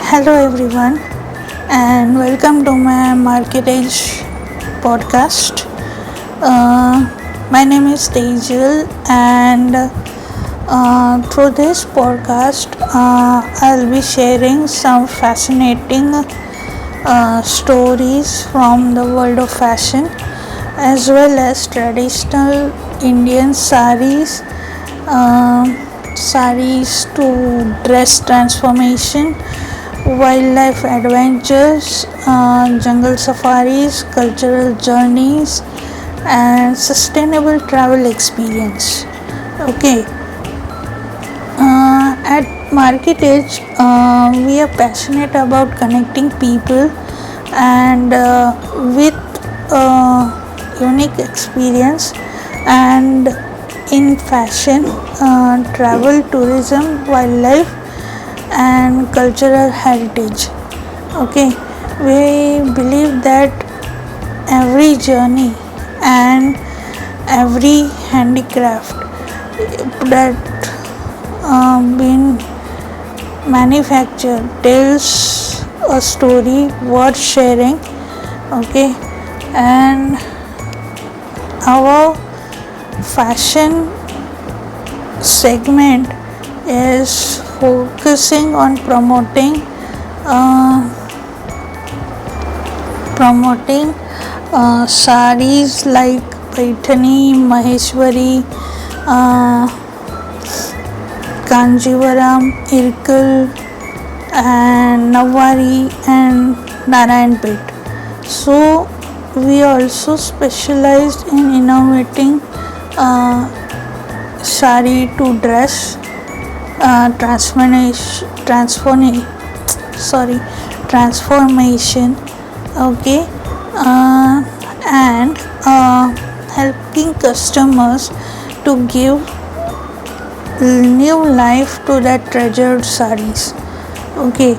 Hello everyone and welcome to my Market Edge podcast. My name is Tejal and through this podcast I'll be sharing some fascinating stories from the world of fashion as well as traditional Indian saris to dress transformation, wildlife adventures, jungle safaris, cultural journeys, and sustainable travel experience. Okay, at Market Edge, we are passionate about connecting people and with unique experience and in fashion, travel, tourism, wildlife, and cultural heritage. Okay, we believe that every journey and every handicraft that been manufactured tells a story worth sharing. Okay, and our fashion segment is focusing on promoting saris like Paithani, Maheshwari, Kanjivaram, Irkal, and Nawari and Narayanpet. So we also specialized in innovating sari to dress transformation. Okay, and helping customers to give new life to their treasured saris. Okay,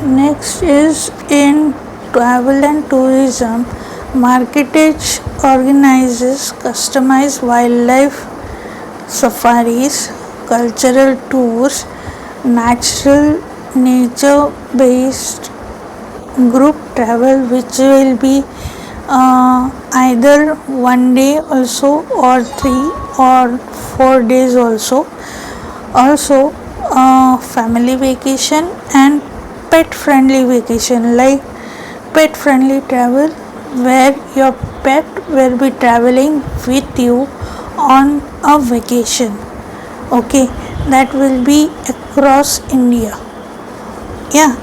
next is in travel and tourism. Market Edge organizes customized wildlife safaris, cultural tours, nature based group travel, which will be either 1 day also or 3 or 4 days also. Also, family vacation and pet friendly vacation, like pet friendly travel where your pet will be traveling with you on a vacation. Okay, that will be across India. Yeah,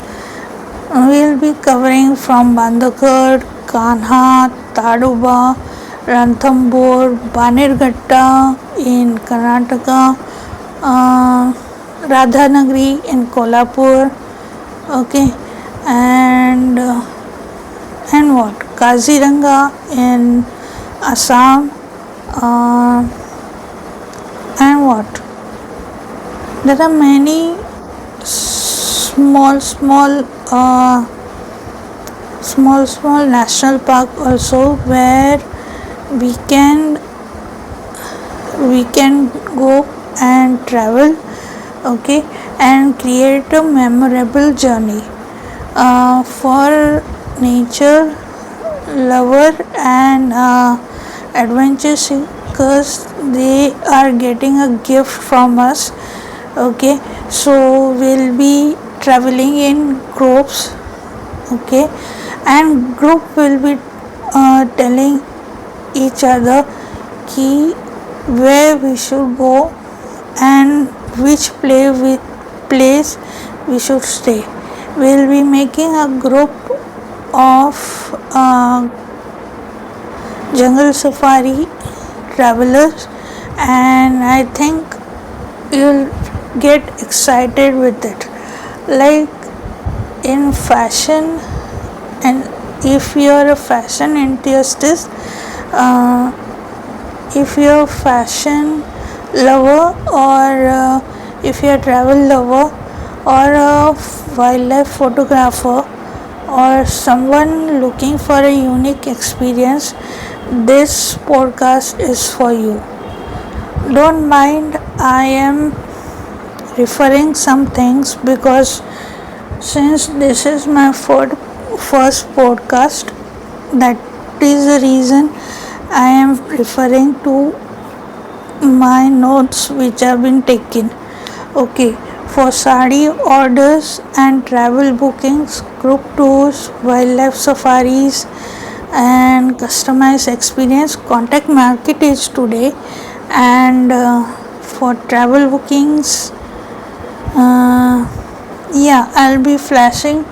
we will be covering from Bandakad, Kanha, Tadoba, Ranthambore, Bannerghatta in Karnataka, Radhanagari in Kolhapur. Okay, and what? Kaziranga in Assam, and what? There are many small national park also where we can go and travel. Okay, and create a memorable journey for nature lover and adventure seekers. They are getting a gift from us. Okay, so we'll be traveling in groups. Okay, and group will be telling each other key where we should go and which place we should stay. We'll be making a group of jungle safari travelers, and I think you'll get excited with it. Like in fashion, and if you're a fashion enthusiast, if you're a fashion lover, or if you're a travel lover, or a wildlife photographer, or someone looking for a unique experience, this podcast is for you. Don't mind, I am referring some things because Since this is my first podcast, that is the reason I am referring to my notes which have been taken. Okay, for sari orders and travel bookings, group tours, wildlife safaris, and customized experience, contact Marketage today. And for travel bookings, yeah, I'll be flashing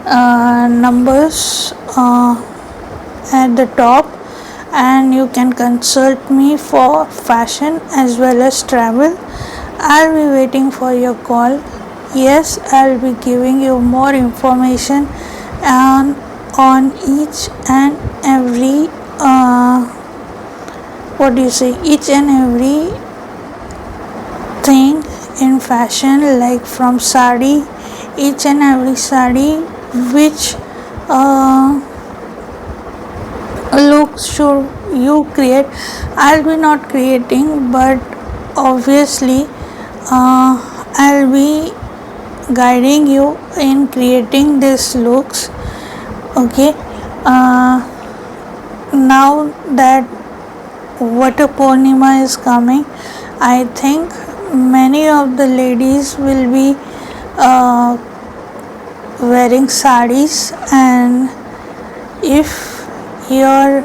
numbers at the top, and you can consult me for fashion as well as travel. I'll be waiting for your call. Yes, I'll be giving you more information on each and every each and every thing in fashion, like from sari, each and every sari which look should you create. I'll be not creating, but obviously I'll be guiding you in creating these looks. Okay, now that Vata Purnima is coming, I think many of the ladies will be wearing saris, and if you are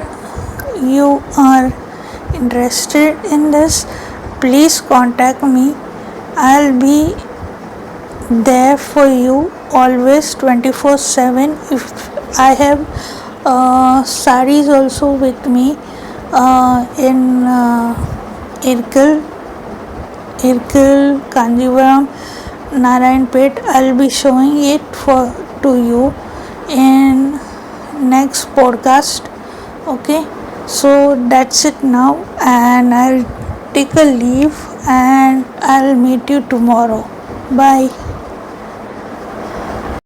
interested in this, please contact me. I'll be there for you always 24/7. If I have saris also with me in Irkil, Kanjivaram, Narayanpet. I'll be showing it to you in next podcast. Okay, so that's it now, and I'll take a leave and I'll meet you tomorrow. Bye.